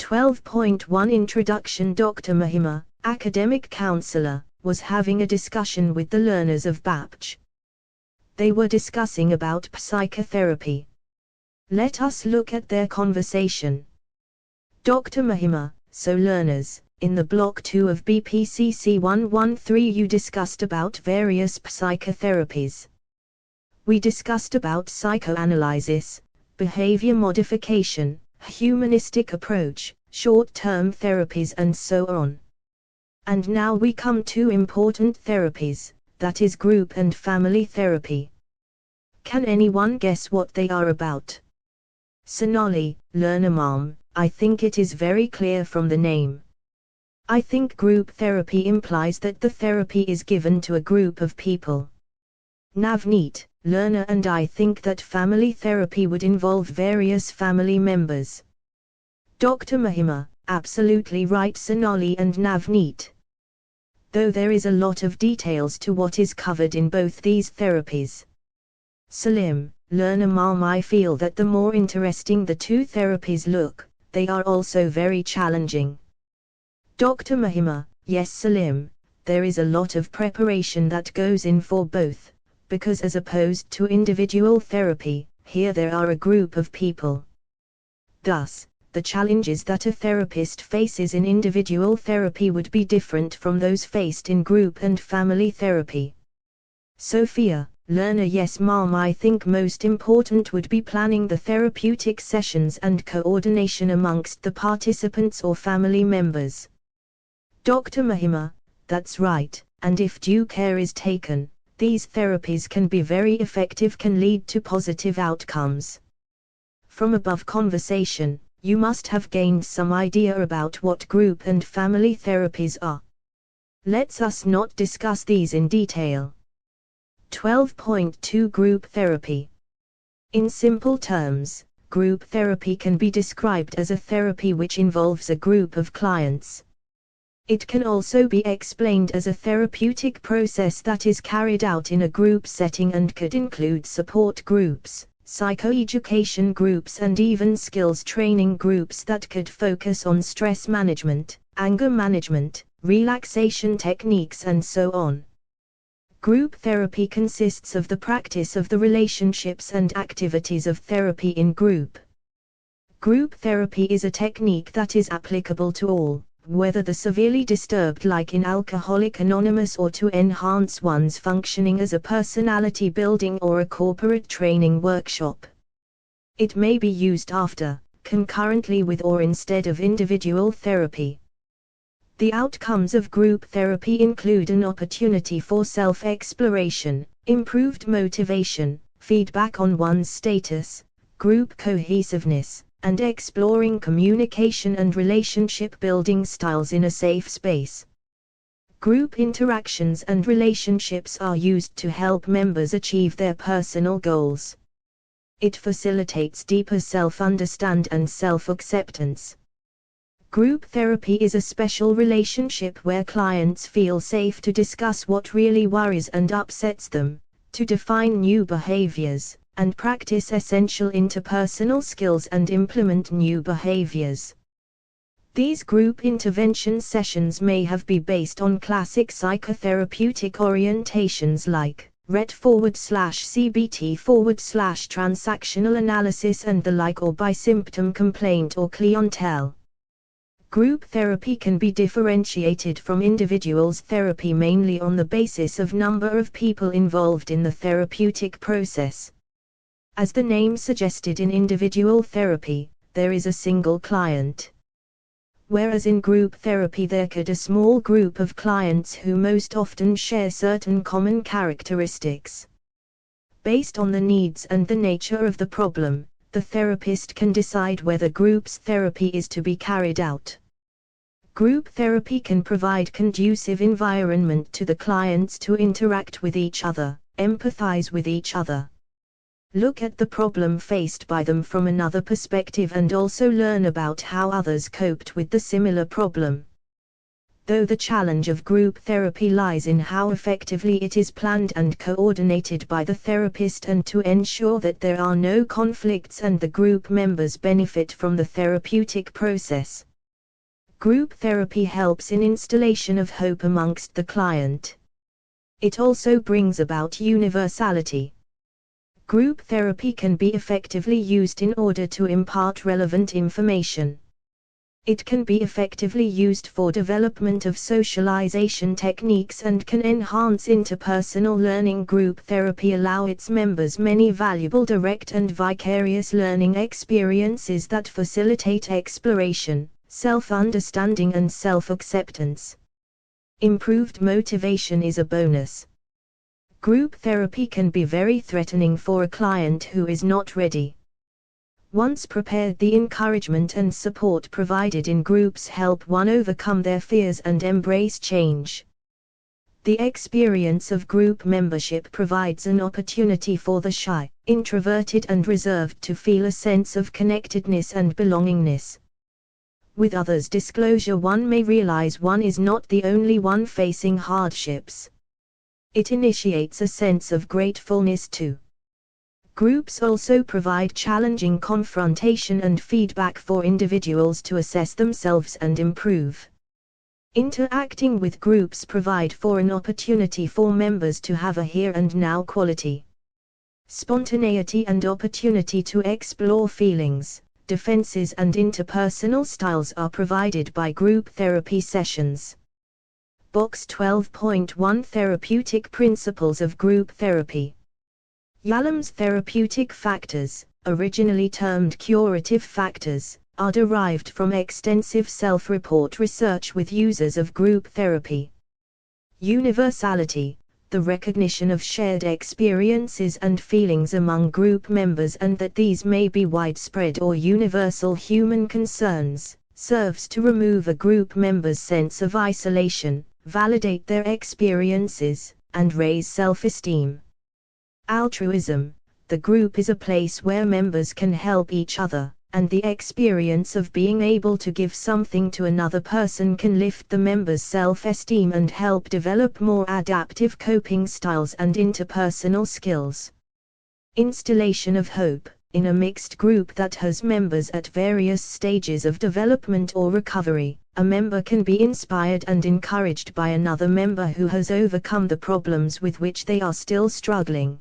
12.1 Introduction. Dr. Mahima, academic counselor, was having a discussion with the learners of BAPCH. They were discussing about psychotherapy. Let us look at their conversation. Dr. Mahima, so learners, in the block 2 of BPCC 113 you discussed about various psychotherapies. We discussed about psychoanalysis, behavior modification, humanistic approach, short-term therapies and so on. And now we come to important therapies, that is group and family therapy. Can anyone guess what they are about? Sonali, learner mom, I think it is very clear from the name. I think group therapy implies that the therapy is given to a group of people. Navneet, learner, and I think that family therapy would involve various family members. Dr. Mahima, absolutely right Sonali and Navneet. Though there is a lot of details to what is covered in both these therapies. Salim, learner mom, I feel that the more interesting the two therapies look, they are also very challenging. Dr. Mahima, yes Salim, there is a lot of preparation that goes in for both. Because as opposed to individual therapy, here there are a group of people. Thus, the challenges that a therapist faces in individual therapy would be different from those faced in group and family therapy. Sophia, learner, yes mom, I think most important would be planning the therapeutic sessions and coordination amongst the participants or family members. Dr. Mahima, that's right, and if due care is taken, these therapies can be very effective, can lead to positive outcomes. From above conversation, you must have gained some idea about what group and family therapies are. Let's us not discuss these in detail. 12.2 Group therapy. In simple terms, group therapy can be described as a therapy which involves a group of clients. It can also be explained as a therapeutic process that is carried out in a group setting and could include support groups, psychoeducation groups and even skills training groups that could focus on stress management, anger management, relaxation techniques and so on. Group therapy consists of the practice of the relationships and activities of therapy in group. Group therapy is a technique that is applicable to all, whether the severely disturbed like in Alcoholics Anonymous or to enhance one's functioning as a personality building or a corporate training workshop. It may be used after, concurrently with or instead of individual therapy. The outcomes of group therapy include an opportunity for self-exploration, improved motivation, feedback on one's status, group cohesiveness, and exploring communication and relationship building styles in a safe space. Group interactions and relationships are used to help members achieve their personal goals. It facilitates deeper self-understanding and self-acceptance. Group therapy is a special relationship where clients feel safe to discuss what really worries and upsets them, to define new behaviors, and practice essential interpersonal skills and implement new behaviors. These group intervention sessions may have been based on classic psychotherapeutic orientations like RET/CBT/transactional analysis and the like, or by symptom complaint or clientele. Group therapy can be differentiated from individuals therapy mainly on the basis of number of people involved in the therapeutic process. As the name suggested, in individual therapy, there is a single client. Whereas in group therapy there could a small group of clients who most often share certain common characteristics. Based on the needs and the nature of the problem, the therapist can decide whether groups therapy is to be carried out. Group therapy can provide conducive environment to the clients to interact with each other, empathize with each other, look at the problem faced by them from another perspective, and also learn about how others coped with the similar problem. Though the challenge of group therapy lies in how effectively it is planned and coordinated by the therapist and to ensure that there are no conflicts and the group members benefit from the therapeutic process. Group therapy helps in installation of hope amongst the client. It also brings about universality. Group therapy can be effectively used in order to impart relevant information. It can be effectively used for development of socialization techniques and can enhance interpersonal learning. Group therapy allows its members many valuable direct and vicarious learning experiences that facilitate exploration, self-understanding and self-acceptance. Improved motivation is a bonus. Group therapy can be very threatening for a client who is not ready. Once prepared, the encouragement and support provided in groups help one overcome their fears and embrace change. The experience of group membership provides an opportunity for the shy, introverted and reserved to feel a sense of connectedness and belongingness. With others' disclosure, one may realize one is not the only one facing hardships. It initiates a sense of gratefulness too. Groups also provide challenging confrontation and feedback for individuals to assess themselves and improve. Interacting with groups provide for an opportunity for members to have a here and now quality. Spontaneity and opportunity to explore feelings, defenses and interpersonal styles are provided by group therapy sessions. Box 12.1 Therapeutic Principles of Group Therapy. Yalom's therapeutic factors, originally termed curative factors, are derived from extensive self-report research with users of group therapy. Universality, the recognition of shared experiences and feelings among group members and that these may be widespread or universal human concerns, serves to remove a group member's sense of isolation, validate their experiences, and raise self-esteem. Altruism, the group is a place where members can help each other, and the experience of being able to give something to another person can lift the member's self-esteem and help develop more adaptive coping styles and interpersonal skills. Installation of hope, in a mixed group that has members at various stages of development or recovery, a member can be inspired and encouraged by another member who has overcome the problems with which they are still struggling.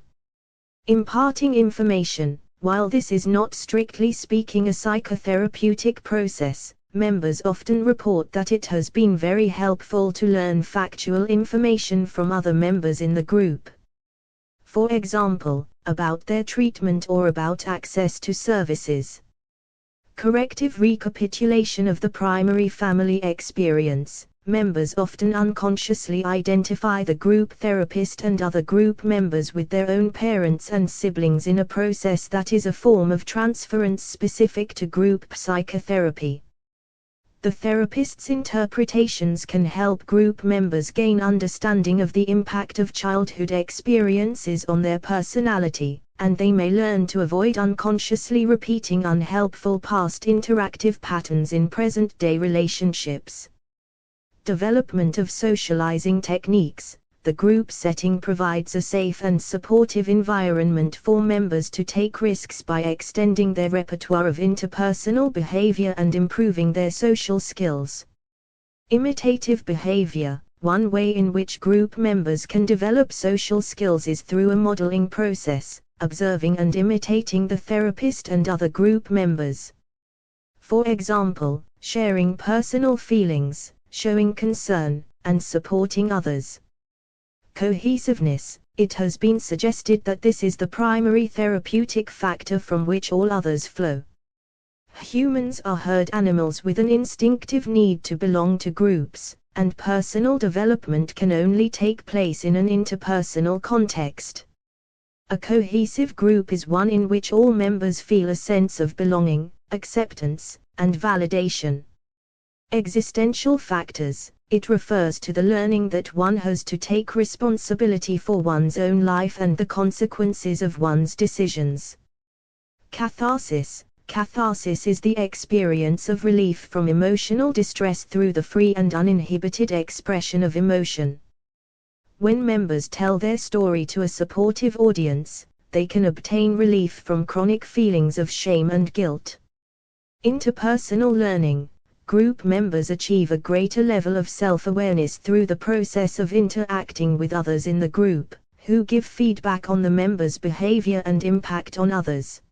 Imparting information, while this is not strictly speaking a psychotherapeutic process, members often report that it has been very helpful to learn factual information from other members in the group. For example, about their treatment or about access to services. Corrective recapitulation of the primary family experience. Members often unconsciously identify the group therapist and other group members with their own parents and siblings in a process that is a form of transference specific to group psychotherapy. The therapist's interpretations can help group members gain understanding of the impact of childhood experiences on their personality, and they may learn to avoid unconsciously repeating unhelpful past interactive patterns in present-day relationships. Development of socializing techniques. The group setting provides a safe and supportive environment for members to take risks by extending their repertoire of interpersonal behavior and improving their social skills. Imitative behavior. One way in which group members can develop social skills is through a modeling process, observing and imitating the therapist and other group members. For example, sharing personal feelings, showing concern, and supporting others. Cohesiveness. It has been suggested that this is the primary therapeutic factor from which all others flow. Humans are herd animals with an instinctive need to belong to groups, and personal development can only take place in an interpersonal context. A cohesive group is one in which all members feel a sense of belonging, acceptance, and validation. Existential factors. It refers to the learning that one has to take responsibility for one's own life and the consequences of one's decisions. Catharsis. Catharsis is the experience of relief from emotional distress through the free and uninhibited expression of emotion. When members tell their story to a supportive audience, they can obtain relief from chronic feelings of shame and guilt. Interpersonal learning. Group members achieve a greater level of self-awareness through the process of interacting with others in the group, who give feedback on the members' behavior and impact on others.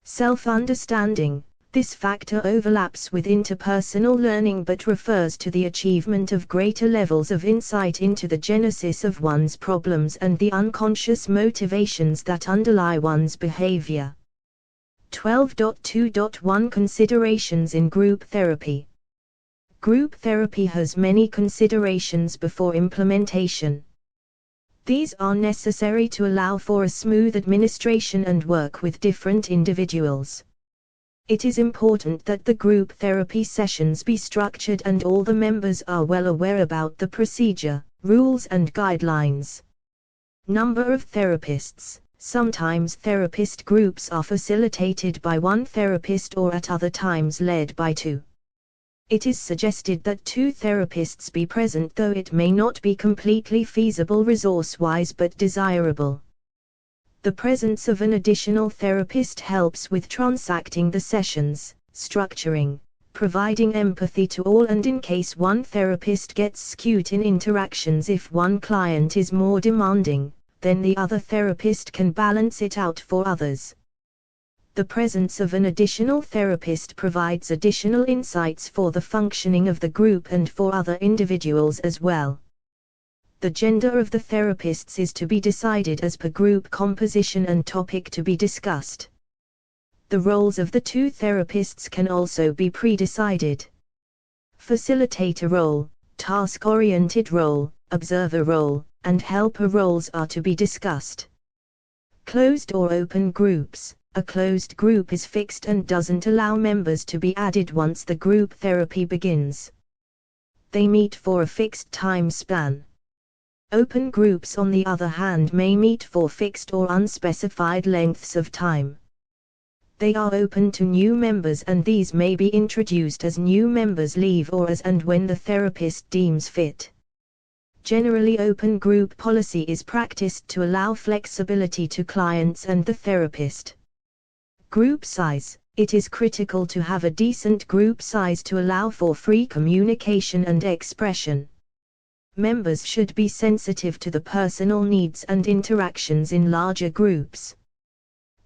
Self-understanding. This factor overlaps with interpersonal learning but refers to the achievement of greater levels of insight into the genesis of one's problems and the unconscious motivations that underlie one's behavior. 12.2.1 Considerations in group therapy. Group therapy has many considerations before implementation. These are necessary to allow for a smooth administration and work with different individuals. It is important that the group therapy sessions be structured and all the members are well aware about the procedure, rules and guidelines. Number of therapists. Sometimes therapist groups are facilitated by one therapist or at other times led by two. It is suggested that two therapists be present, though it may not be completely feasible resource-wise but desirable. The presence of an additional therapist helps with transacting the sessions, structuring, providing empathy to all, and in case one therapist gets skewed in interactions, if one client is more demanding, then the other therapist can balance it out for others. The presence of an additional therapist provides additional insights for the functioning of the group and for other individuals as well. The gender of the therapists is to be decided as per group composition and topic to be discussed. The roles of the two therapists can also be pre-decided. Facilitator role, task-oriented role, observer role, and helper roles are to be discussed. Closed or open groups. A closed group is fixed and doesn't allow members to be added once the group therapy begins. They meet for a fixed time span. Open groups, on the other hand, may meet for fixed or unspecified lengths of time. They are open to new members and these may be introduced as new members leave or as and when the therapist deems fit. Generally, open group policy is practiced to allow flexibility to clients and the therapist. Group size. It is critical to have a decent group size to allow for free communication and expression. Members should be sensitive to the personal needs and interactions in larger groups.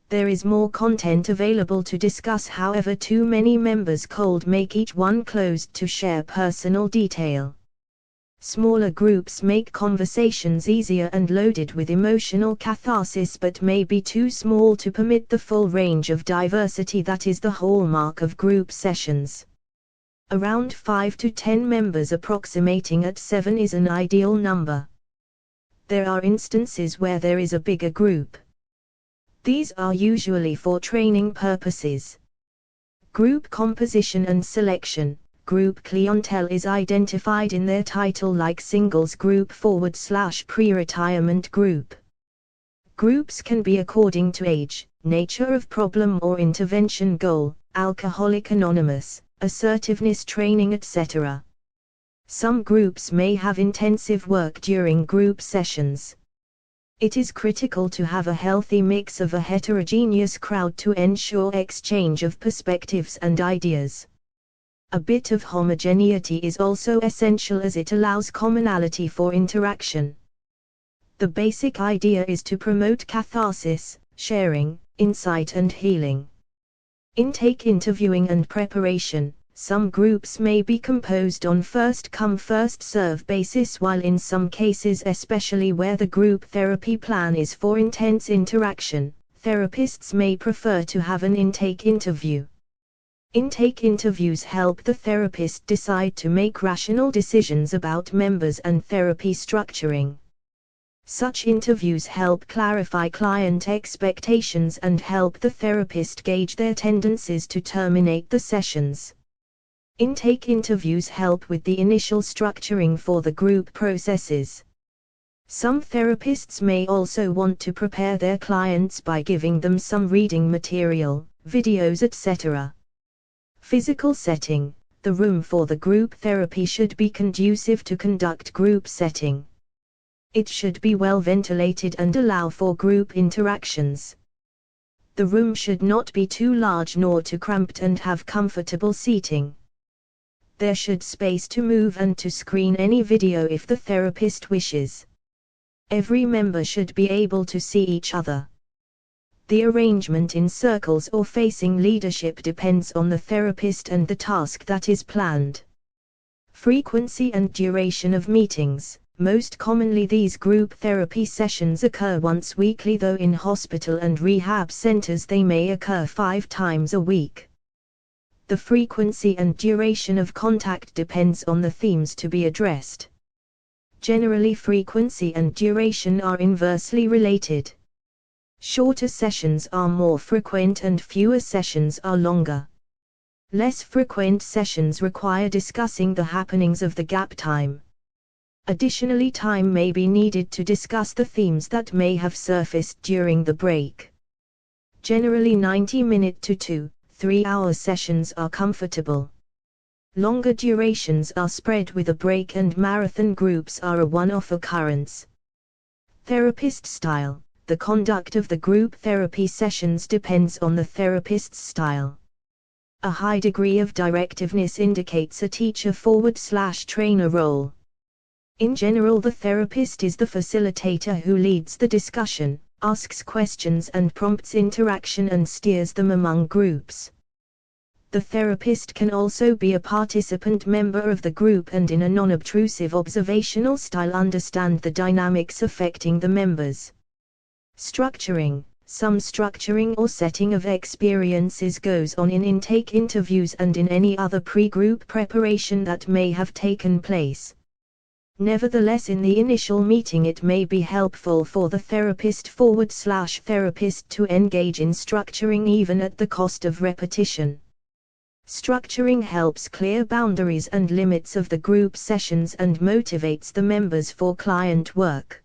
There is more content available to discuss, however too many members cold make each one closed to share personal detail. Smaller groups make conversations easier and loaded with emotional catharsis but may be too small to permit the full range of diversity that is the hallmark of group sessions. Around 5 to 10 members, approximating at 7, is an ideal number. There are instances where there is a bigger group. These are usually for training purposes. Group composition and selection. Group clientele is identified in their title like singles group / pre-retirement group. Groups can be according to age, nature of problem or intervention goal, Alcoholic Anonymous, assertiveness training, etc. Some groups may have intensive work during group sessions. It is critical to have a healthy mix of a heterogeneous crowd to ensure exchange of perspectives and ideas. A bit of homogeneity is also essential as it allows commonality for interaction. The basic idea is to promote catharsis, sharing, insight and healing. Intake, interviewing and preparation. Some groups may be composed on first-come first-serve basis, while in some cases, especially where the group therapy plan is for intense interaction, therapists may prefer to have an intake interview. Intake interviews help the therapist decide to make rational decisions about members and therapy structuring. Such interviews help clarify client expectations and help the therapist gauge their tendencies to terminate the sessions. Intake interviews help with the initial structuring for the group processes. Some therapists may also want to prepare their clients by giving them some reading material, videos, etc. Physical setting. The room for the group therapy should be conducive to conduct group setting. It should be well ventilated and allow for group interactions. The room should not be too large nor too cramped and have comfortable seating. There should space to move and to screen any video if the therapist wishes. Every member should be able to see each other. The arrangement in circles or facing leadership depends on the therapist and the task that is planned. Frequency and duration of meetings. Most commonly these group therapy sessions occur once weekly, though in hospital and rehab centers they may occur 5 times a week. The frequency and duration of contact depends on the themes to be addressed. Generally, frequency and duration are inversely related. Shorter sessions are more frequent and fewer sessions are longer. Less frequent sessions require discussing the happenings of the gap time. Additionally, time may be needed to discuss the themes that may have surfaced during the break. Generally 90-minute to 2-3 hour sessions are comfortable. Longer durations are spread with a break, and marathon groups are a one-off occurrence. Therapist style. The conduct of the group therapy sessions depends on the therapist's style. A high degree of directiveness indicates a teacher/trainer role. In general, the therapist is the facilitator who leads the discussion, asks questions and prompts interaction and steers them among groups. The therapist can also be a participant member of the group and in a non-obtrusive observational style understand the dynamics affecting the members. Structuring. Some structuring or setting of experiences goes on in intake interviews and in any other pre-group preparation that may have taken place. Nevertheless, in the initial meeting it may be helpful for the therapist/therapist to engage in structuring even at the cost of repetition. Structuring helps clear boundaries and limits of the group sessions and motivates the members for client work.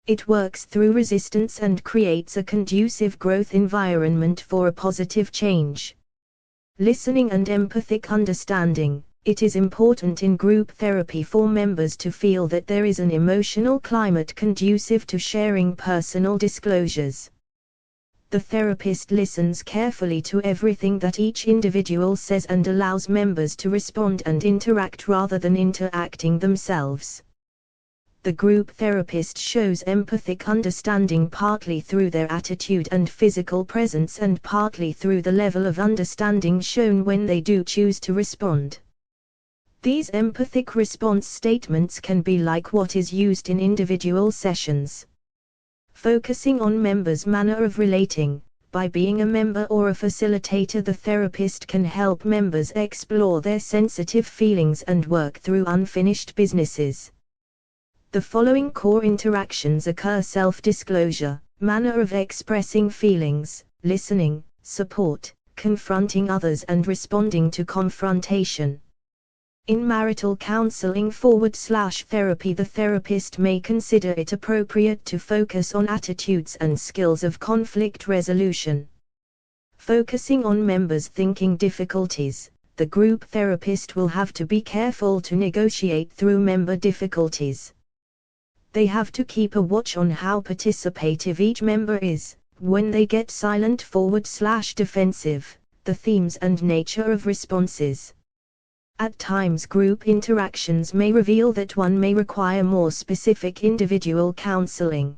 It works through resistance and creates a conducive growth environment for a positive change. Listening and empathic understanding. It is important in group therapy for members to feel that there is an emotional climate conducive to sharing personal disclosures. The therapist listens carefully to everything that each individual says and allows members to respond and interact rather than interacting themselves. The group therapist shows empathic understanding partly through their attitude and physical presence and partly through the level of understanding shown when they do choose to respond. These empathic response statements can be like what is used in individual sessions. Focusing on members' manner of relating. By being a member or a facilitator, the therapist can help members explore their sensitive feelings and work through unfinished businesses. The following core interactions occur: self-disclosure, manner of expressing feelings, listening, support, confronting others and responding to confrontation. In marital counseling/therapy, the therapist may consider it appropriate to focus on attitudes and skills of conflict resolution. Focusing on members' thinking difficulties, the group therapist will have to be careful to negotiate through member difficulties. They have to keep a watch on how participative each member is, when they get silent/defensive, the themes and nature of responses. At times, group interactions may reveal that one may require more specific individual counseling.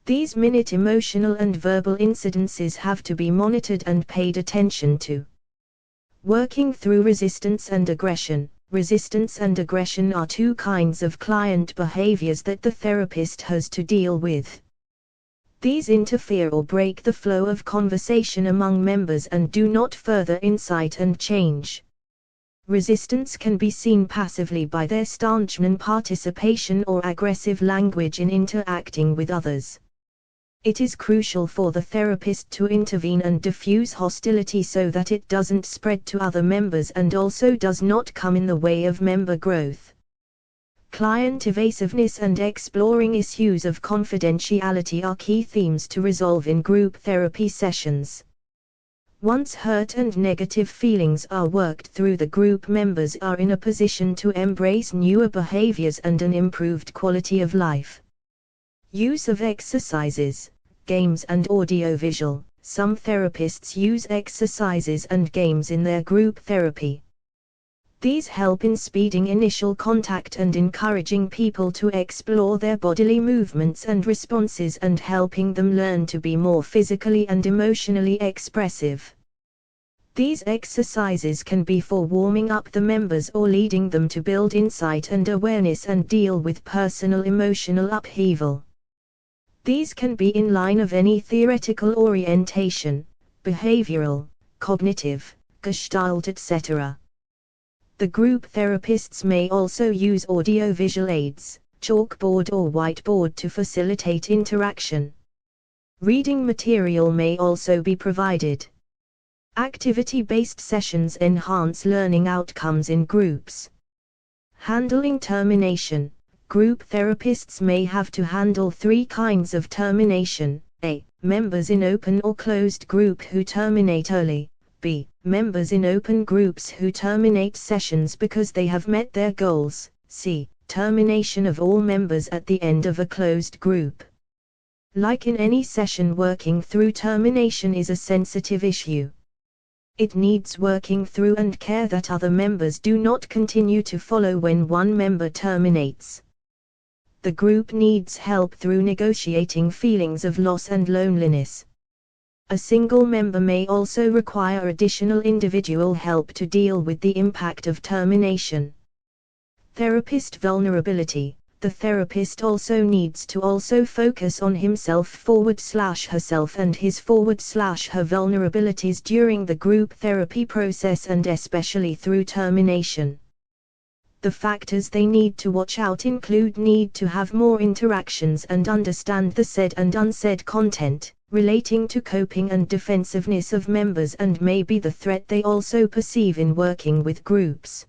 These minute emotional and verbal incidences have to be monitored and paid attention to. Working through resistance and aggression. Resistance and aggression are two kinds of client behaviors that the therapist has to deal with. These interfere or break the flow of conversation among members and do not further insight and change. Resistance can be seen passively by their staunch non-participation or aggressive language in interacting with others. It is crucial for the therapist to intervene and diffuse hostility so that it doesn't spread to other members and also does not come in the way of member growth. Client evasiveness and exploring issues of confidentiality are key themes to resolve in group therapy sessions. Once hurt and negative feelings are worked through, the group members are in a position to embrace newer behaviors and an improved quality of life. Use of exercises, games and audiovisual. Some therapists use exercises and games in their group therapy. These help in speeding initial contact and encouraging people to explore their bodily movements and responses and helping them learn to be more physically and emotionally expressive. These exercises can be for warming up the members or leading them to build insight and awareness and deal with personal emotional upheaval. These can be in line of any theoretical orientation, behavioral, cognitive, Gestalt, etc. The group therapists may also use audio-visual aids, chalkboard or whiteboard to facilitate interaction. Reading material may also be provided. Activity-based sessions enhance learning outcomes in groups. Handling termination. Group therapists may have to handle three kinds of termination: A. Members in open or closed group who terminate early. B. Members in open groups who terminate sessions because they have met their goals. C. Termination of all members at the end of a closed group. Like in any session, working through termination is a sensitive issue. It needs working through and care that other members do not continue to follow when one member terminates. The group needs help through negotiating feelings of loss and loneliness. A single member may also require additional individual help to deal with the impact of termination. Therapist vulnerability. The therapist also needs to focus on himself/herself and his/her vulnerabilities during the group therapy process and especially through termination. The factors they need to watch out include need to have more interactions and understand the said and unsaid content, relating to coping and defensiveness of members and maybe the threat they also perceive in working with groups.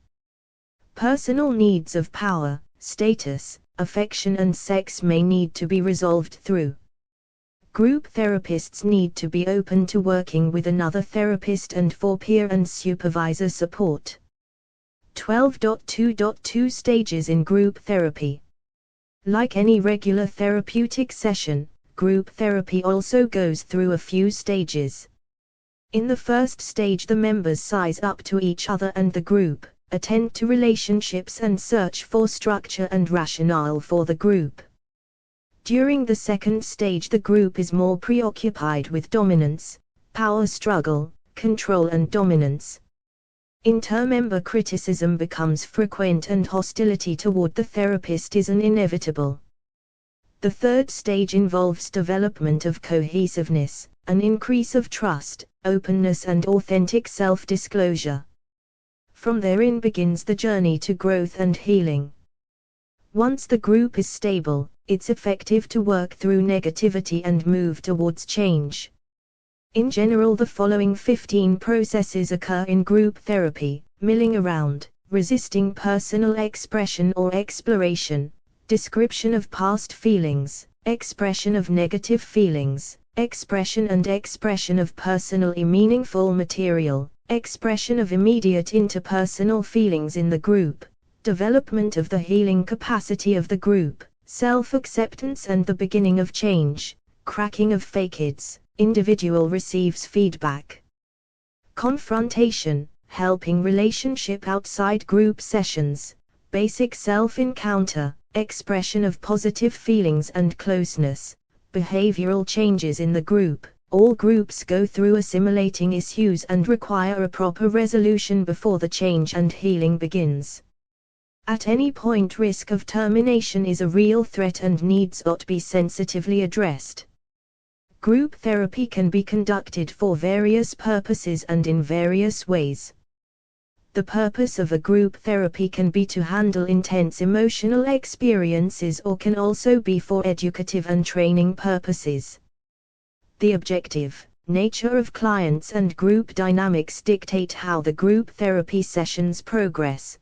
Personal needs of power, status, affection and sex may need to be resolved through. Group therapists need to be open to working with another therapist and for peer and supervisor support. 12.2.2 Stages in group therapy. Like any regular therapeutic session, group therapy also goes through a few stages. In the first stage, the members size up to each other and the group, attend to relationships and search for structure and rationale for the group. During the second stage, the group is more preoccupied with dominance, power struggle, control and dominance. Inter-member criticism becomes frequent and hostility toward the therapist is an inevitable. The third stage involves development of cohesiveness, an increase of trust, openness and authentic self-disclosure. From therein begins the journey to growth and healing. Once the group is stable, it's effective to work through negativity and move towards change. In general, the following 15 processes occur in group therapy: milling around, resisting personal expression or exploration, description of past feelings, expression of negative feelings, expression of personally meaningful material, expression of immediate interpersonal feelings in the group, development of the healing capacity of the group, self-acceptance and the beginning of change, cracking of facades, individual receives feedback. Confrontation, helping relationship outside group sessions, basic self-encounter, expression of positive feelings and closeness, behavioral changes in the group. All groups go through assimilating issues and require a proper resolution before the change and healing begins. At any point, risk of termination is a real threat and needs to be sensitively addressed. Group therapy can be conducted for various purposes and in various ways. The purpose of a group therapy can be to handle intense emotional experiences or can also be for educative and training purposes. The objective, nature of clients and group dynamics dictate how the group therapy sessions progress.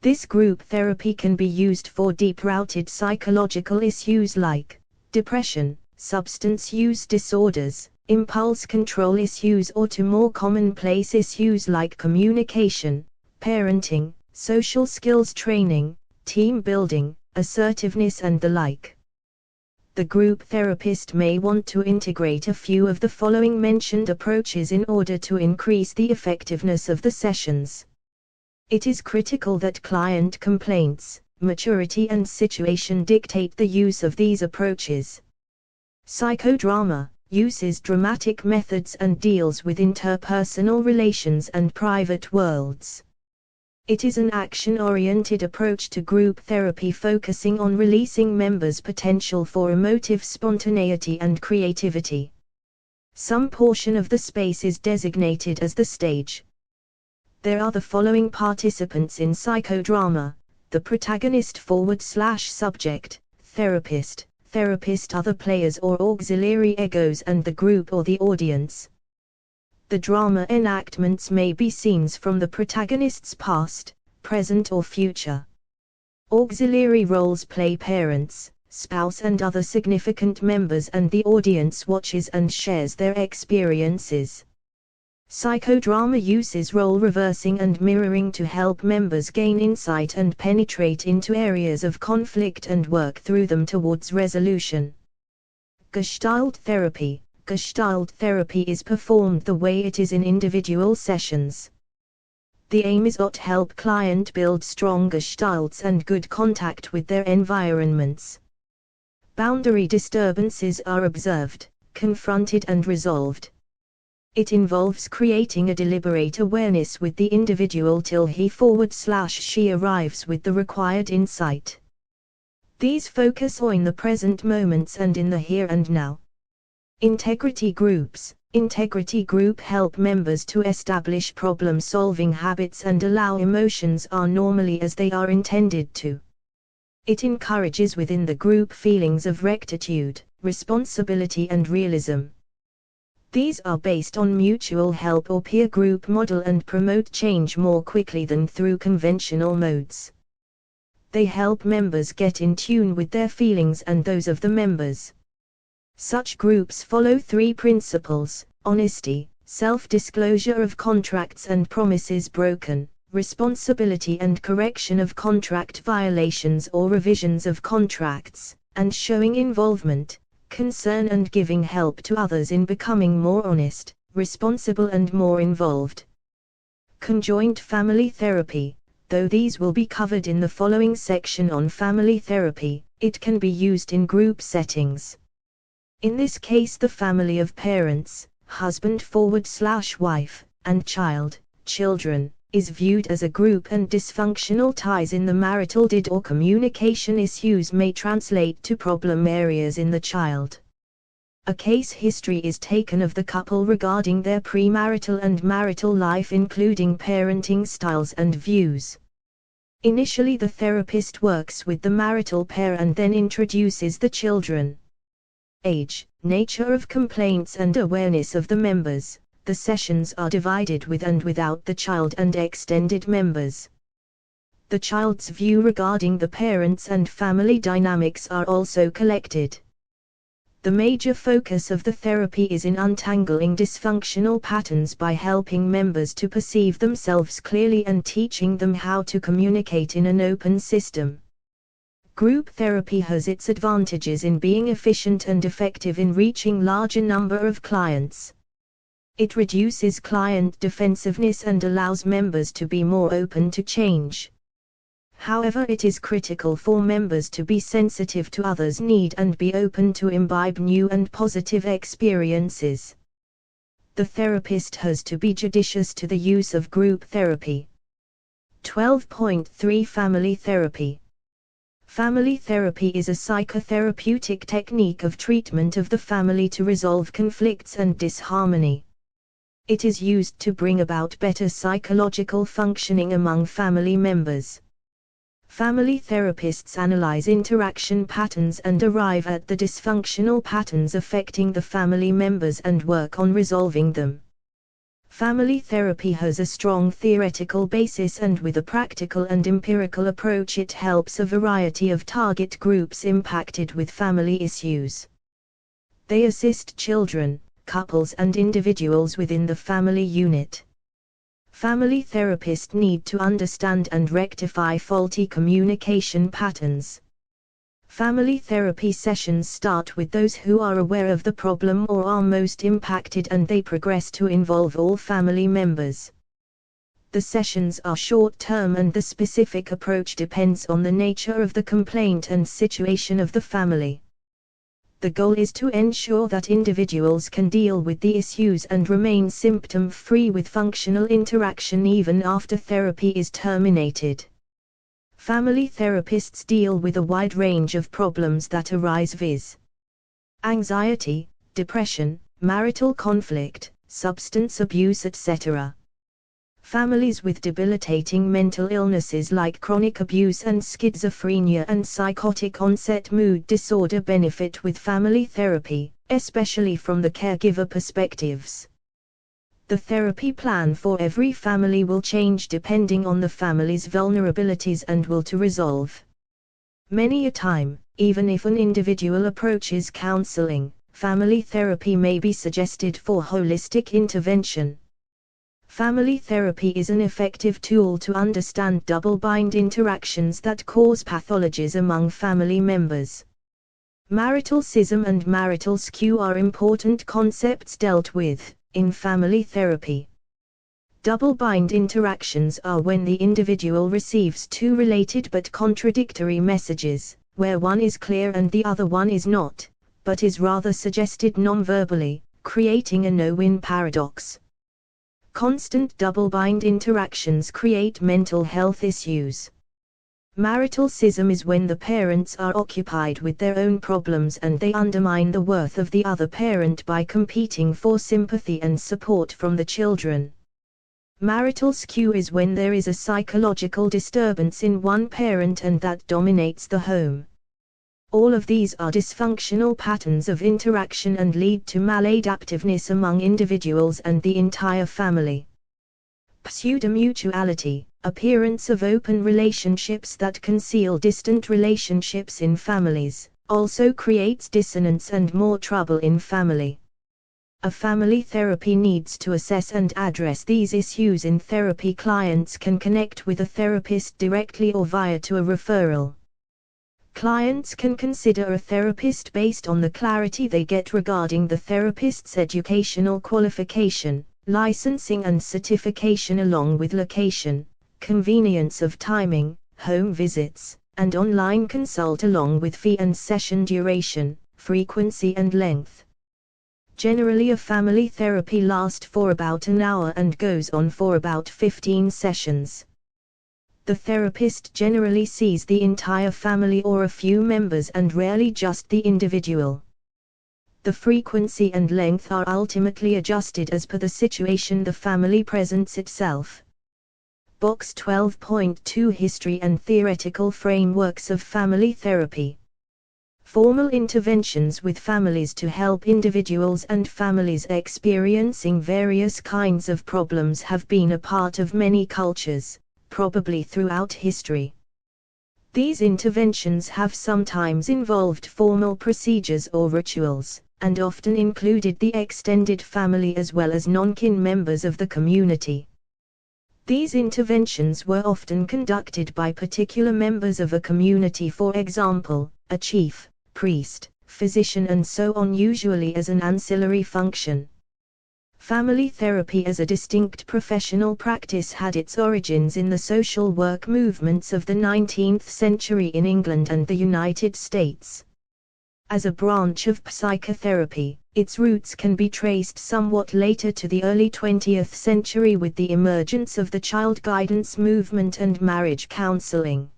This group therapy can be used for deep-rooted psychological issues like depression, substance use disorders, impulse control issues, or to more commonplace issues like communication, parenting, social skills training, team building, assertiveness and the like. The group therapist may want to integrate a few of the following mentioned approaches in order to increase the effectiveness of the sessions. It is critical that client complaints, maturity and situation dictate the use of these approaches. Psychodrama uses dramatic methods and deals with interpersonal relations and private worlds. It is an action-oriented approach to group therapy focusing on releasing members' potential for emotive spontaneity and creativity. Some portion of the space is designated as the stage. There are the following participants in psychodrama: the protagonist/subject, therapist, other players or auxiliary egos, and the group or the audience. The drama enactments may be scenes from the protagonist's past, present or future. Auxiliary roles play parents, spouse and other significant members, and the audience watches and shares their experiences. Psychodrama uses role reversing and mirroring to help members gain insight and penetrate into areas of conflict and work through them towards resolution. Gestalt therapy. Gestalt therapy is performed the way it is in individual sessions. The aim is to help client build strong gestalts and good contact with their environments. Boundary disturbances are observed, confronted and resolved. It involves creating a deliberate awareness with the individual till he/she arrives with the required insight. These focus on the present moments and in the here and now. Integrity groups. Integrity group help members to establish problem-solving habits and allow emotions are normally as they are intended to. It encourages within the group feelings of rectitude, responsibility and realism. These are based on mutual help or peer group model and promote change more quickly than through conventional modes. They help members get in tune with their feelings and those of the members. Such groups follow three principles: honesty, self-disclosure of contracts and promises broken, responsibility and correction of contract violations or revisions of contracts, and showing involvement, concern and giving help to others in becoming more honest, responsible and more involved. Conjoint family therapy. Though these will be covered in the following section on family therapy, it can be used in group settings. In this case, the family of parents, husband/wife, and children, is viewed as a group, and dysfunctional ties in the marital did or communication issues may translate to problem areas in the child. A case history is taken of the couple regarding their premarital and marital life, including parenting styles and views. Initially, the therapist works with the marital pair and then introduces the children. Age, nature of complaints and awareness of the members. The sessions are divided with and without the child and extended members. The child's view regarding the parents and family dynamics are also collected. The major focus of the therapy is in untangling dysfunctional patterns by helping members to perceive themselves clearly and teaching them how to communicate in an open system. Group therapy has its advantages in being efficient and effective in reaching larger number of clients. It reduces client defensiveness and allows members to be more open to change. However, it is critical for members to be sensitive to others' need and be open to imbibe new and positive experiences. The therapist has to be judicious to the use of group therapy. 12.3 Family therapy. Family therapy is a psychotherapeutic technique of treatment of the family to resolve conflicts and disharmony. It is used to bring about better psychological functioning among family members. Family therapists analyze interaction patterns and arrive at the dysfunctional patterns affecting the family members and work on resolving them. Family therapy has a strong theoretical basis, and with a practical and empirical approach it helps a variety of target groups impacted with family issues. They assist children, couples and individuals within the family unit. Family therapists need to understand and rectify faulty communication patterns. Family therapy sessions start with those who are aware of the problem or are most impacted, and they progress to involve all family members. The sessions are short-term and the specific approach depends on the nature of the complaint and situation of the family. The goal is to ensure that individuals can deal with the issues and remain symptom-free with functional interaction even after therapy is terminated. Family therapists deal with a wide range of problems that arise viz. Anxiety, depression, marital conflict, substance abuse, etc. Families with debilitating mental illnesses like chronic abuse and schizophrenia and psychotic onset mood disorder benefit with family therapy, especially from the caregiver perspectives. The therapy plan for every family will change depending on the family's vulnerabilities and will to resolve. Many a time, even if an individual approaches counseling, family therapy may be suggested for holistic intervention. Family therapy is an effective tool to understand double-bind interactions that cause pathologies among family members. Marital schism and marital skew are important concepts dealt with in family therapy. Double-bind interactions are when the individual receives two related but contradictory messages, where one is clear and the other one is not, but is rather suggested non-verbally, creating a no-win paradox. Constant double-bind interactions create mental health issues. Marital schism is when the parents are occupied with their own problems and they undermine the worth of the other parent by competing for sympathy and support from the children. Marital skew is when there is a psychological disturbance in one parent and that dominates the home. All of these are dysfunctional patterns of interaction and lead to maladaptiveness among individuals and the entire family. Pseudomutuality, appearance of open relationships that conceal distant relationships in families, also creates dissonance and more trouble in family. A family therapy needs to assess and address these issues in therapy. Clients can connect with a therapist directly or via to a referral. Clients can consider a therapist based on the clarity they get regarding the therapist's educational qualification, licensing and certification along with location, convenience of timing, home visits, and online consult along with fee and session duration, frequency and length. Generally a family therapy lasts for about an hour and goes on for about 15 sessions. The therapist generally sees the entire family or a few members and rarely just the individual. The frequency and length are ultimately adjusted as per the situation the family presents itself. Box 12.2 History and Theoretical Frameworks of Family Therapy. Formal interventions with families to help individuals and families experiencing various kinds of problems have been a part of many cultures, probably throughout history. These interventions have sometimes involved formal procedures or rituals, and often included the extended family as well as non-kin members of the community. These interventions were often conducted by particular members of a community, for example, a chief, priest, physician and so on, usually as an ancillary function. Family therapy as a distinct professional practice had its origins in the social work movements of the 19th century in England and the United States. As a branch of psychotherapy, its roots can be traced somewhat later to the early 20th century with the emergence of the child guidance movement and marriage counseling.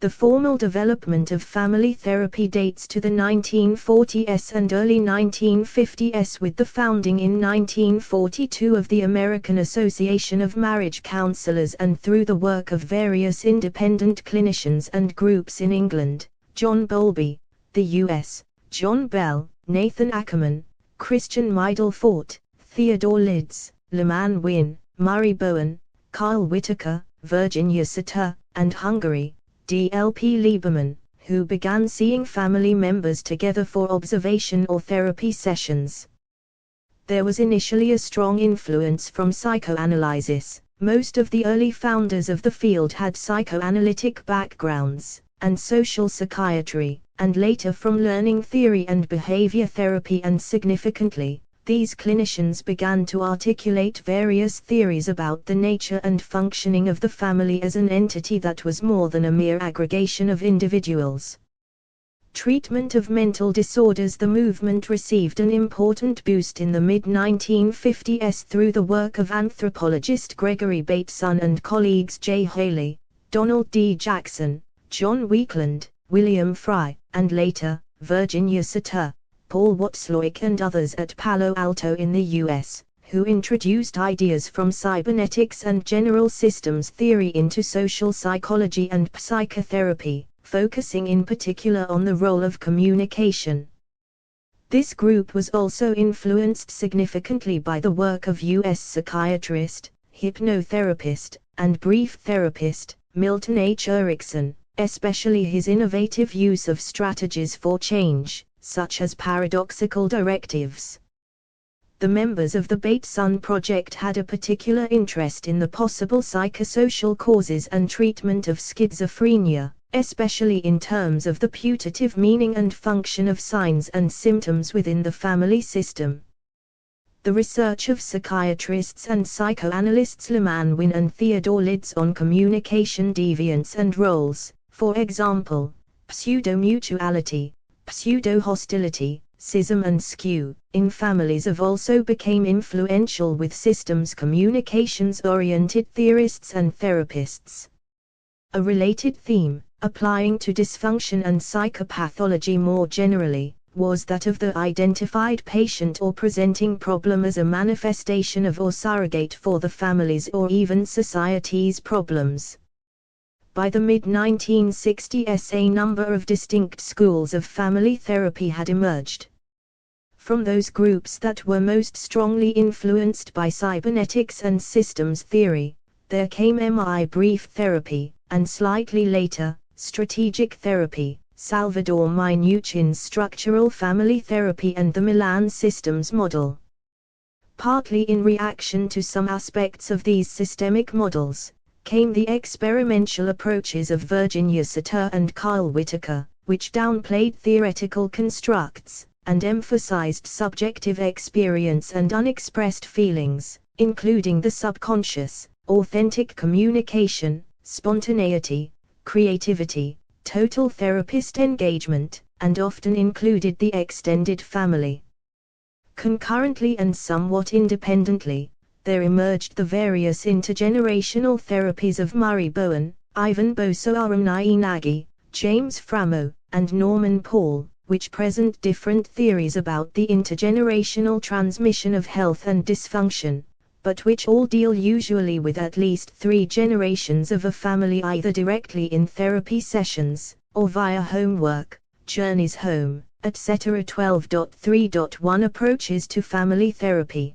The formal development of family therapy dates to the 1940s and early 1950s with the founding in 1942 of the American Association of Marriage Counselors and through the work of various independent clinicians and groups in England, John Bowlby, the U.S., John Bell, Nathan Ackerman, Christian Middelfort, Theodore Lids, Leman Wynne, Murray Bowen, Carl Whitaker, Virginia Satir, and Hungary, D.L.P. Lieberman, who began seeing family members together for observation or therapy sessions. There was initially a strong influence from psychoanalysis. Most of the early founders of the field had psychoanalytic backgrounds, and social psychiatry, and later from learning theory and behavior therapy, and significantly, These clinicians began to articulate various theories about the nature and functioning of the family as an entity that was more than a mere aggregation of individuals. Treatment of mental disorders. The movement received an important boost in the mid-1950s through the work of anthropologist Gregory Bateson and colleagues J. Haley, Donald D. Jackson, John Weakland, William Fry, and later, Virginia Satir, Paul Watzlawick and others at Palo Alto in the U.S., who introduced ideas from cybernetics and general systems theory into social psychology and psychotherapy, focusing in particular on the role of communication. This group was also influenced significantly by the work of U.S. psychiatrist, hypnotherapist, and brief therapist, Milton H. Erickson, especially his innovative use of strategies for change, such as paradoxical directives. The members of the Bateson Project had a particular interest in the possible psychosocial causes and treatment of schizophrenia, especially in terms of the putative meaning and function of signs and symptoms within the family system. The research of psychiatrists and psychoanalysts Leman Wynne and Theodore Lidz on communication deviance and roles, for example, pseudo-mutuality, pseudo-hostility, schism and skew, in families have also became influential with systems communications-oriented theorists and therapists. A related theme, applying to dysfunction and psychopathology more generally, was that of the identified patient or presenting problem as a manifestation of or surrogate for the family's or even society's problems. By the mid-1960s, a number of distinct schools of family therapy had emerged. From those groups that were most strongly influenced by cybernetics and systems theory, there came MI brief therapy, and slightly later, strategic therapy, Salvador Minuchin's structural family therapy and the Milan systems model. Partly in reaction to some aspects of these systemic models, came the experimental approaches of Virginia Satir and Kyle Whitaker, which downplayed theoretical constructs, and emphasized subjective experience and unexpressed feelings, including the subconscious, authentic communication, spontaneity, creativity, total therapist engagement, and often included the extended family. Concurrently and somewhat independently, there emerged the various intergenerational therapies of Murray Bowen, Ivan Boso Arunai Nagy, James Framo, and Norman Paul, which present different theories about the intergenerational transmission of health and dysfunction, but which all deal usually with at least 3 generations of a family either directly in therapy sessions, or via homework, journeys home, etc. 12.3.1 Approaches to family therapy.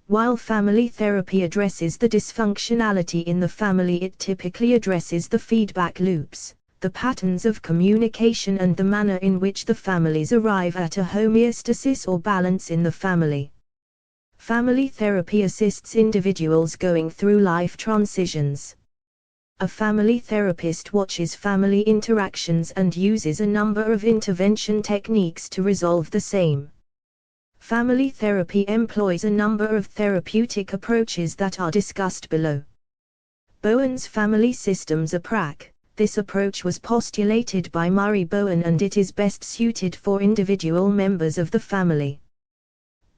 While family therapy addresses the dysfunctionality in the family, it typically addresses the feedback loops, the patterns of communication and the manner in which the families arrive at a homeostasis or balance in the family. Family therapy assists individuals going through life transitions. A family therapist watches family interactions and uses a number of intervention techniques to resolve the same. Family therapy employs a number of therapeutic approaches that are discussed below. Bowen's family systems approach. This approach was postulated by Murray Bowen and it is best suited for individual members of the family.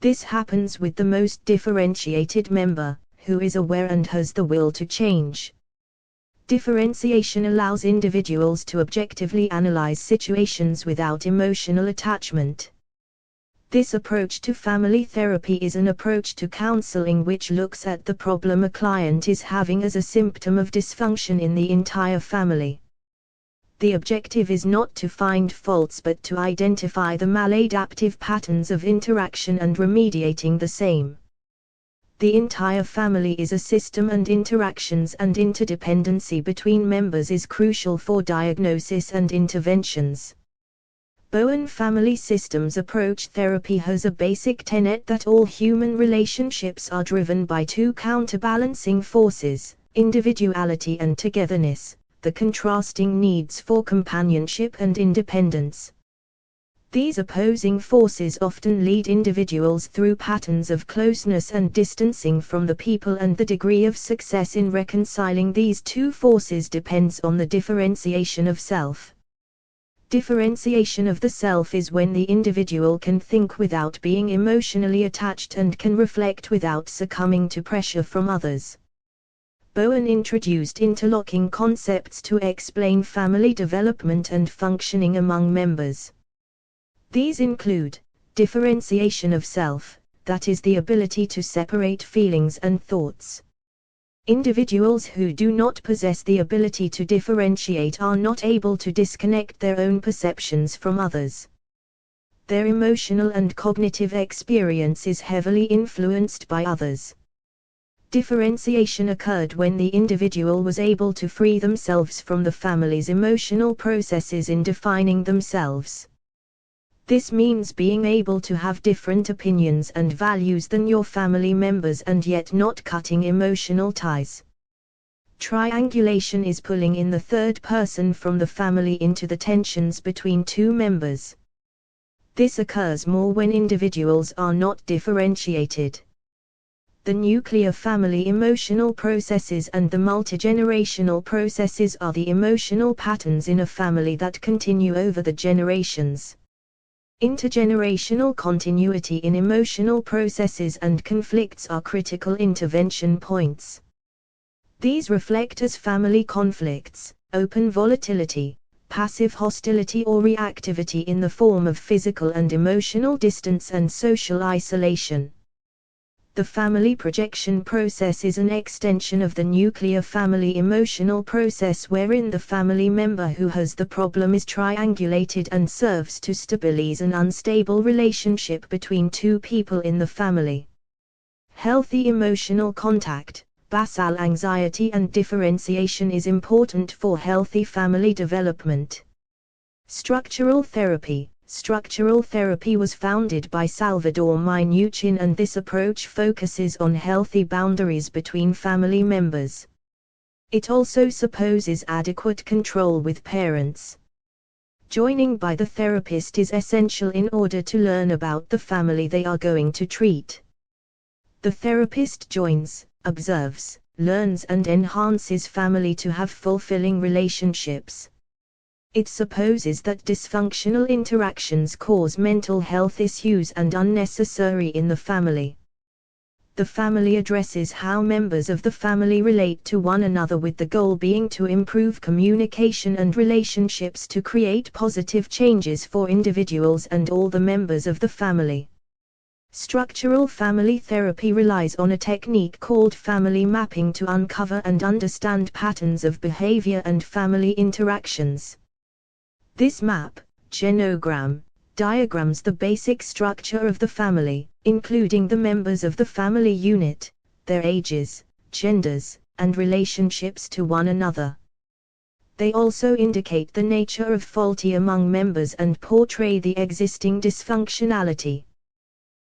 This happens with the most differentiated member, who is aware and has the will to change. Differentiation allows individuals to objectively analyze situations without emotional attachment. This approach to family therapy is an approach to counseling which looks at the problem a client is having as a symptom of dysfunction in the entire family. The objective is not to find faults but to identify the maladaptive patterns of interaction and remediating the same. The entire family is a system and interactions and interdependency between members is crucial for diagnosis and interventions. Bowen Family Systems Approach Therapy has a basic tenet that all human relationships are driven by 2 counterbalancing forces, individuality and togetherness, the contrasting needs for companionship and independence. These opposing forces often lead individuals through patterns of closeness and distancing from the people, and the degree of success in reconciling these two forces depends on the differentiation of self. Differentiation of the self is when the individual can think without being emotionally attached and can reflect without succumbing to pressure from others. Bowen introduced interlocking concepts to explain family development and functioning among members. These include differentiation of self, that is the ability to separate feelings and thoughts. Individuals who do not possess the ability to differentiate are not able to disconnect their own perceptions from others. Their emotional and cognitive experience is heavily influenced by others. Differentiation occurred when the individual was able to free themselves from the family's emotional processes in defining themselves. This means being able to have different opinions and values than your family members and yet not cutting emotional ties. Triangulation is pulling in the third person from the family into the tensions between two members. This occurs more when individuals are not differentiated. The nuclear family emotional processes and the multigenerational processes are the emotional patterns in a family that continue over the generations. Intergenerational continuity in emotional processes and conflicts are critical intervention points. These reflect as family conflicts, open volatility, passive hostility or reactivity in the form of physical and emotional distance and social isolation. The family projection process is an extension of the nuclear family emotional process, wherein the family member who has the problem is triangulated and serves to stabilize an unstable relationship between two people in the family. Healthy emotional contact, basal anxiety and differentiation is important for healthy family development. Structural therapy. Structural therapy was founded by Salvador Minuchin, and this approach focuses on healthy boundaries between family members. It also supposes adequate control with parents. Joining by the therapist is essential in order to learn about the family they are going to treat. The therapist joins, observes, learns and enhances family to have fulfilling relationships. It supposes that dysfunctional interactions cause mental health issues and unnecessary in the family. The family addresses how members of the family relate to one another, with the goal being to improve communication and relationships to create positive changes for individuals and all the members of the family. Structural family therapy relies on a technique called family mapping to uncover and understand patterns of behavior and family interactions. This map, genogram, diagrams the basic structure of the family, including the members of the family unit, their ages, genders, and relationships to one another. They also indicate the nature of faulty among members and portray the existing dysfunctionality.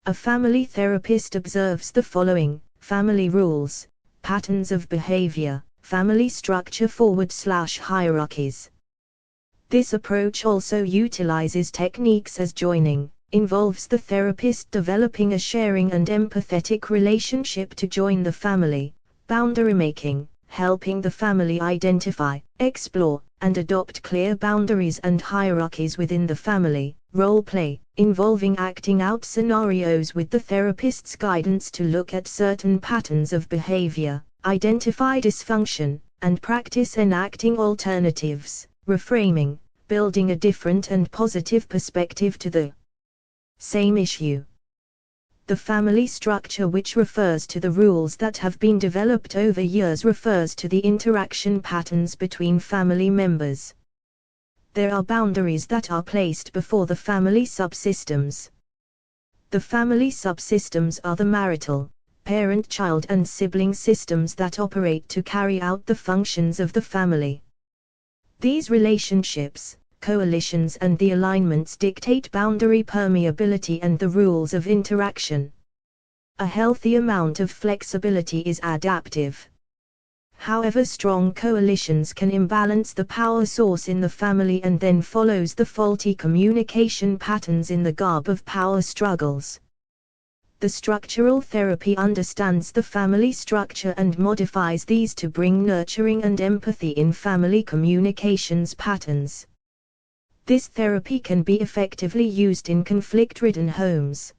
A family therapist observes the following: family rules, patterns of behavior, family structure /hierarchies. This approach also utilizes techniques as joining, involves the therapist developing a sharing and empathetic relationship to join the family, boundary making, helping the family identify, explore, and adopt clear boundaries and hierarchies within the family, role play, involving acting out scenarios with the therapist's guidance to look at certain patterns of behavior, identify dysfunction, and practice enacting alternatives. Reframing, building a different and positive perspective to the same issue. The family structure, which refers to the rules that have been developed over years, refers to the interaction patterns between family members. There are boundaries that are placed before the family subsystems. The family subsystems are the marital, parent-child and sibling systems that operate to carry out the functions of the family. These relationships, coalitions and the alignments dictate boundary permeability and the rules of interaction. A healthy amount of flexibility is adaptive. However, strong coalitions can imbalance the power source in the family and then follows the faulty communication patterns in the garb of power struggles. The structural therapy understands the family structure and modifies these to bring nurturing and empathy in family communications patterns. This therapy can be effectively used in conflict-ridden homes.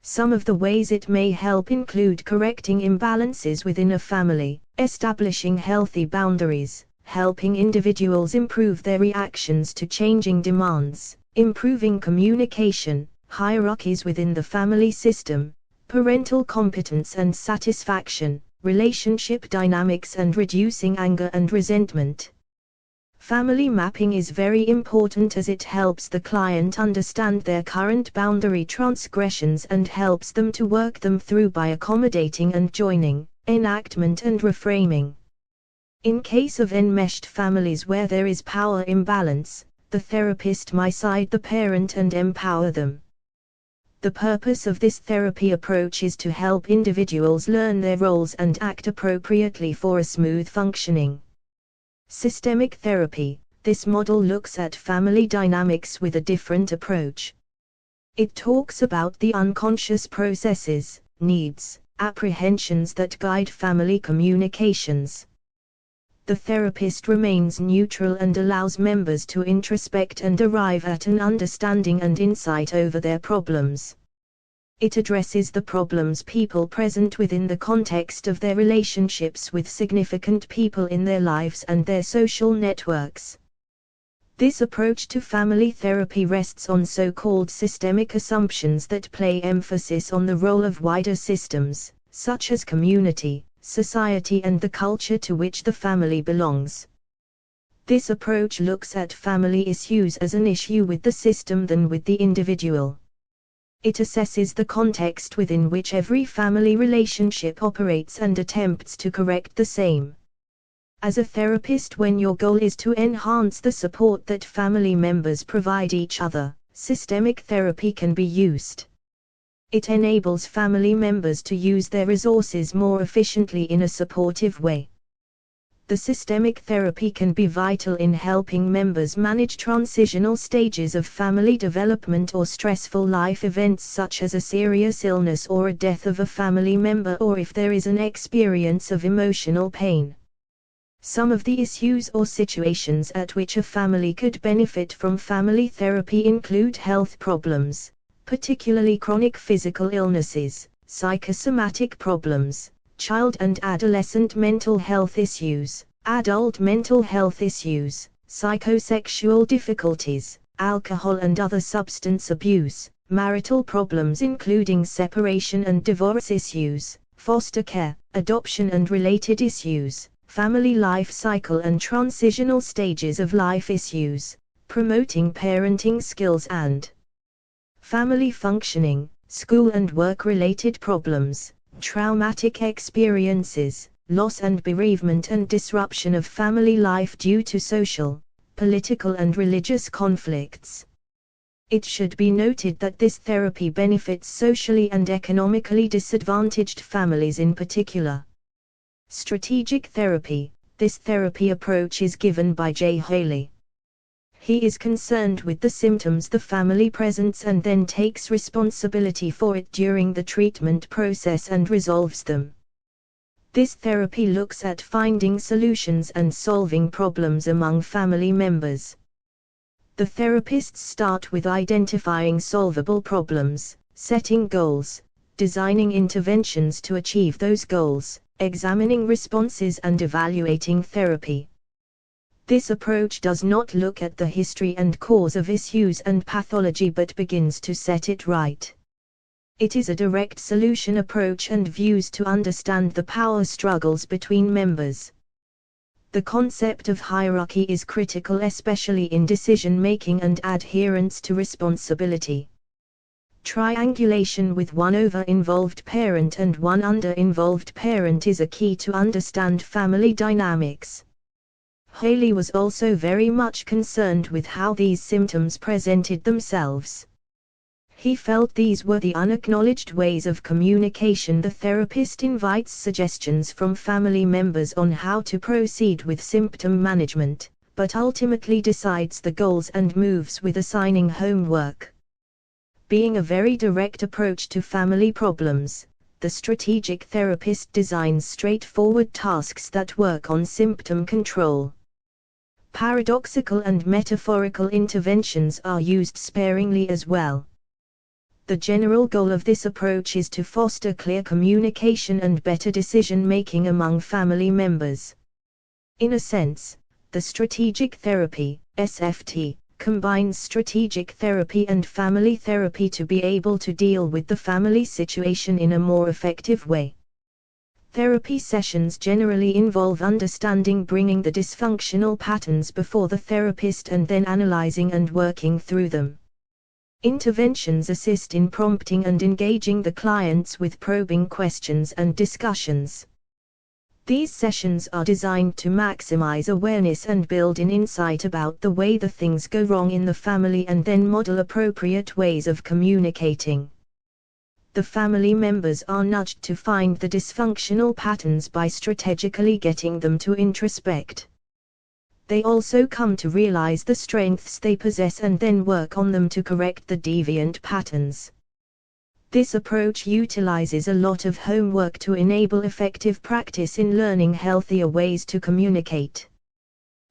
Some of the ways it may help include correcting imbalances within a family, establishing healthy boundaries, helping individuals improve their reactions to changing demands, improving communication, hierarchies within the family system, parental competence and satisfaction, relationship dynamics and reducing anger and resentment. Family mapping is very important as it helps the client understand their current boundary transgressions and helps them to work them through by accommodating and joining, enactment and reframing. In case of enmeshed families where there is power imbalance, the therapist might side the parent and empower them. The purpose of this therapy approach is to help individuals learn their roles and act appropriately for a smooth functioning. Systemic therapy. This model looks at family dynamics with a different approach. It talks about the unconscious processes, needs, apprehensions that guide family communications. The therapist remains neutral and allows members to introspect and arrive at an understanding and insight over their problems. It addresses the problems people present within the context of their relationships with significant people in their lives and their social networks. This approach to family therapy rests on so-called systemic assumptions that play emphasis on the role of wider systems, such as community, society and the culture to which the family belongs. This approach looks at family issues as an issue with the system than with the individual. It assesses the context within which every family relationship operates and attempts to correct the same. As a therapist, when your goal is to enhance the support that family members provide each other, systemic therapy can be used. It enables family members to use their resources more efficiently in a supportive way. The systemic therapy can be vital in helping members manage transitional stages of family development or stressful life events such as a serious illness or a death of a family member, or if there is an experience of emotional pain. Some of the issues or situations at which a family could benefit from family therapy include health problems, particularly chronic physical illnesses, psychosomatic problems, child and adolescent mental health issues, adult mental health issues, psychosexual difficulties, alcohol and other substance abuse, marital problems including separation and divorce issues, foster care, adoption and related issues, family life cycle and transitional stages of life issues, promoting parenting skills and family functioning, school and work-related problems, traumatic experiences, loss and bereavement and disruption of family life due to social, political and religious conflicts. It should be noted that this therapy benefits socially and economically disadvantaged families in particular. Strategic therapy. This therapy approach is given by J. Haley. He is concerned with the symptoms the family presents and then takes responsibility for it during the treatment process and resolves them. This therapy looks at finding solutions and solving problems among family members. The therapists start with identifying solvable problems, setting goals, designing interventions to achieve those goals, examining responses and evaluating therapy. This approach does not look at the history and cause of issues and pathology but begins to set it right. It is a direct solution approach and views to understand the power struggles between members. The concept of hierarchy is critical, especially in decision-making and adherence to responsibility. Triangulation with one over-involved parent and one under-involved parent is a key to understand family dynamics. Haley was also very much concerned with how these symptoms presented themselves. He felt these were the unacknowledged ways of communication. The therapist invites suggestions from family members on how to proceed with symptom management, but ultimately decides the goals and moves with assigning homework. Being a very direct approach to family problems, the strategic therapist designs straightforward tasks that work on symptom control. Paradoxical and metaphorical interventions are used sparingly as well. The general goal of this approach is to foster clear communication and better decision-making among family members. In a sense, the strategic therapy, SFT, combines strategic therapy and family therapy to be able to deal with the family situation in a more effective way. Therapy sessions generally involve understanding, bringing the dysfunctional patterns before the therapist and then analyzing and working through them. Interventions assist in prompting and engaging the clients with probing questions and discussions. These sessions are designed to maximize awareness and build in insight about the way the things go wrong in the family and then model appropriate ways of communicating. The family members are nudged to find the dysfunctional patterns by strategically getting them to introspect. They also come to realize the strengths they possess and then work on them to correct the deviant patterns. This approach utilizes a lot of homework to enable effective practice in learning healthier ways to communicate.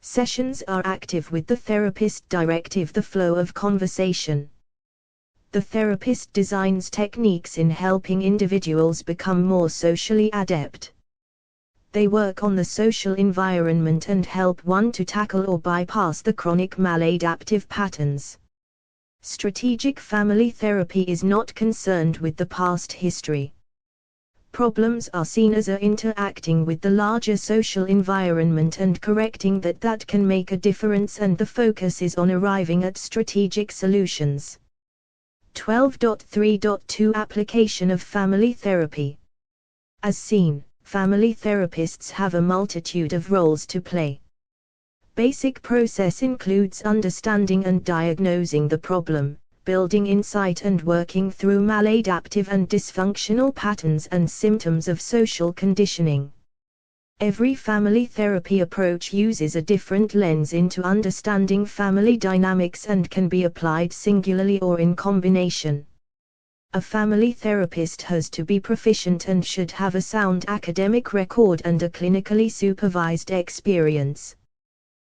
Sessions are active with the therapist directing the flow of conversation. The therapist designs techniques in helping individuals become more socially adept. They work on the social environment and help one to tackle or bypass the chronic maladaptive patterns. Strategic family therapy is not concerned with the past history. Problems are seen as interacting with the larger social environment and correcting that can make a difference, and the focus is on arriving at strategic solutions. 12.3.2 Application of family therapy. As seen, family therapists have a multitude of roles to play. Basic process includes understanding and diagnosing the problem, building insight and working through maladaptive and dysfunctional patterns and symptoms of social conditioning. Every family therapy approach uses a different lens into understanding family dynamics and can be applied singularly or in combination. A family therapist has to be proficient and should have a sound academic record and a clinically supervised experience.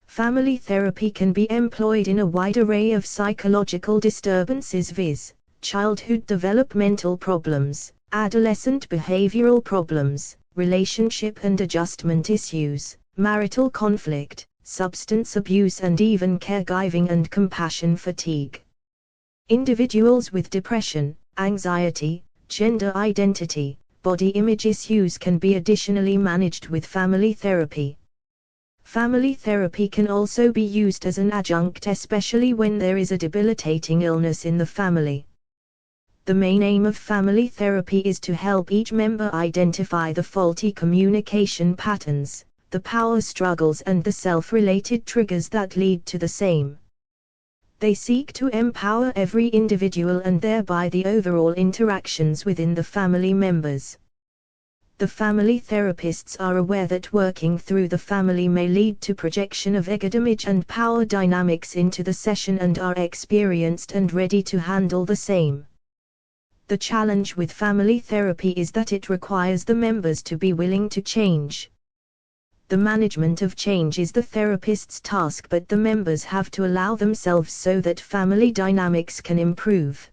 Family therapy can be employed in a wide array of psychological disturbances, viz., childhood developmental problems, adolescent behavioral problems, relationship and adjustment issues, marital conflict, substance abuse, and even caregiving and compassion fatigue. Individuals with depression, anxiety, gender identity, body image issues can be additionally managed with family therapy. Family therapy can also be used as an adjunct, especially when there is a debilitating illness in the family. The main aim of family therapy is to help each member identify the faulty communication patterns, the power struggles, and the self-related triggers that lead to the same. They seek to empower every individual and thereby the overall interactions within the family members. The family therapists are aware that working through the family may lead to projection of ego image and power dynamics into the session and are experienced and ready to handle the same. The challenge with family therapy is that it requires the members to be willing to change. The management of change is the therapist's task, but the members have to allow themselves so that family dynamics can improve.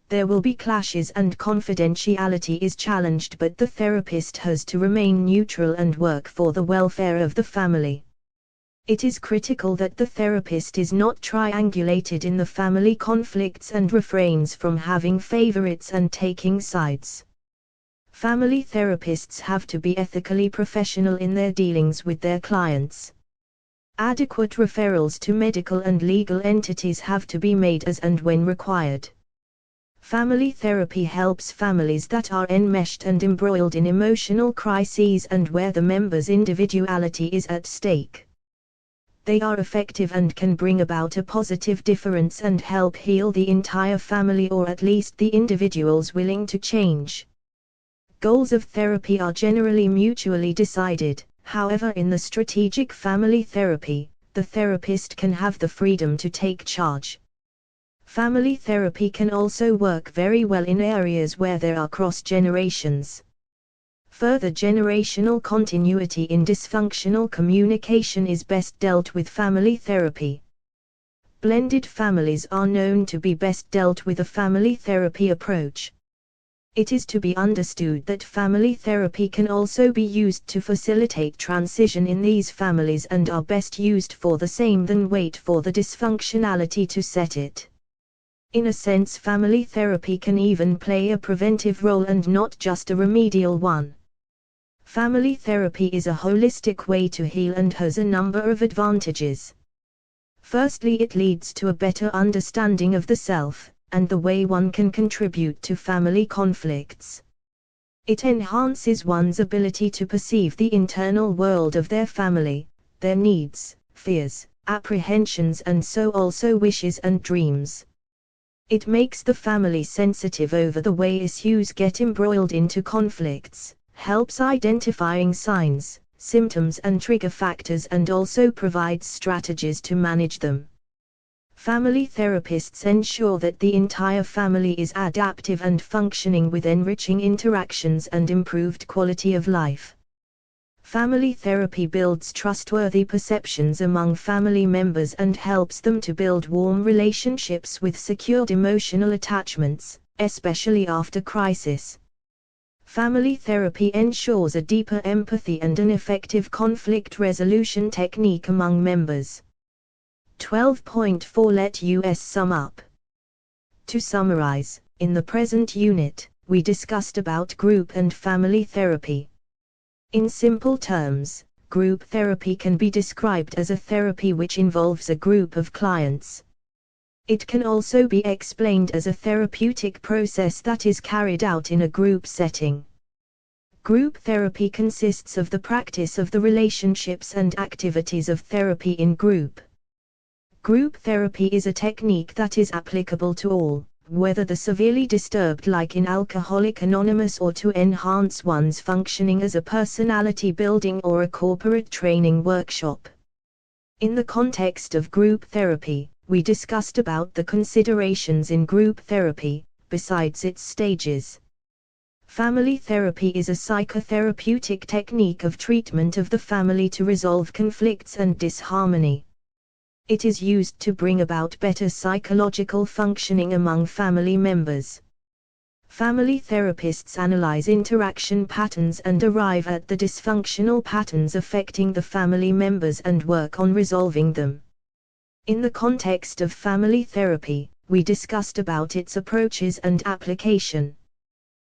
There will be clashes and confidentiality is challenged, but the therapist has to remain neutral and work for the welfare of the family. It is critical that the therapist is not triangulated in the family conflicts and refrains from having favorites and taking sides. Family therapists have to be ethically professional in their dealings with their clients. Adequate referrals to medical and legal entities have to be made as and when required. Family therapy helps families that are enmeshed and embroiled in emotional crises and where the member's individuality is at stake. They are effective and can bring about a positive difference and help heal the entire family, or at least the individuals willing to change. Goals of therapy are generally mutually decided. However, in the strategic family therapy, the therapist can have the freedom to take charge. Family therapy can also work very well in areas where there are cross generations. Further generational continuity in dysfunctional communication is best dealt with family therapy. Blended families are known to be best dealt with a family therapy approach. It is to be understood that family therapy can also be used to facilitate transition in these families and are best used for the same than wait for the dysfunctionality to set it. In a sense, family therapy can even play a preventive role and not just a remedial one. Family therapy is a holistic way to heal and has a number of advantages. Firstly, it leads to a better understanding of the self, and the way one can contribute to family conflicts. It enhances one's ability to perceive the internal world of their family, their needs, fears, apprehensions, and so also wishes and dreams. It makes the family sensitive over the way issues get embroiled into conflicts, helps identifying signs, symptoms and trigger factors, and also provides strategies to manage them. Family therapists ensure that the entire family is adaptive and functioning with enriching interactions and improved quality of life. Family therapy builds trustworthy perceptions among family members and helps them to build warm relationships with secured emotional attachments, especially after crisis. Family therapy ensures a deeper empathy and an effective conflict resolution technique among members. 12.4 Let us sum up. To summarize, in the present unit, we discussed about group and family therapy. In simple terms, group therapy can be described as a therapy which involves a group of clients. It can also be explained as a therapeutic process that is carried out in a group setting. Group therapy consists of the practice of the relationships and activities of therapy in group. Group therapy is a technique that is applicable to all, whether the severely disturbed like in Alcoholics Anonymous, or to enhance one's functioning as a personality building or a corporate training workshop. In the context of group therapy, we discussed about the considerations in group therapy, besides its stages. Family therapy is a psychotherapeutic technique of treatment of the family to resolve conflicts and disharmony. It is used to bring about better psychological functioning among family members. Family therapists analyze interaction patterns and arrive at the dysfunctional patterns affecting the family members and work on resolving them. In the context of family therapy, we discussed about its approaches and application.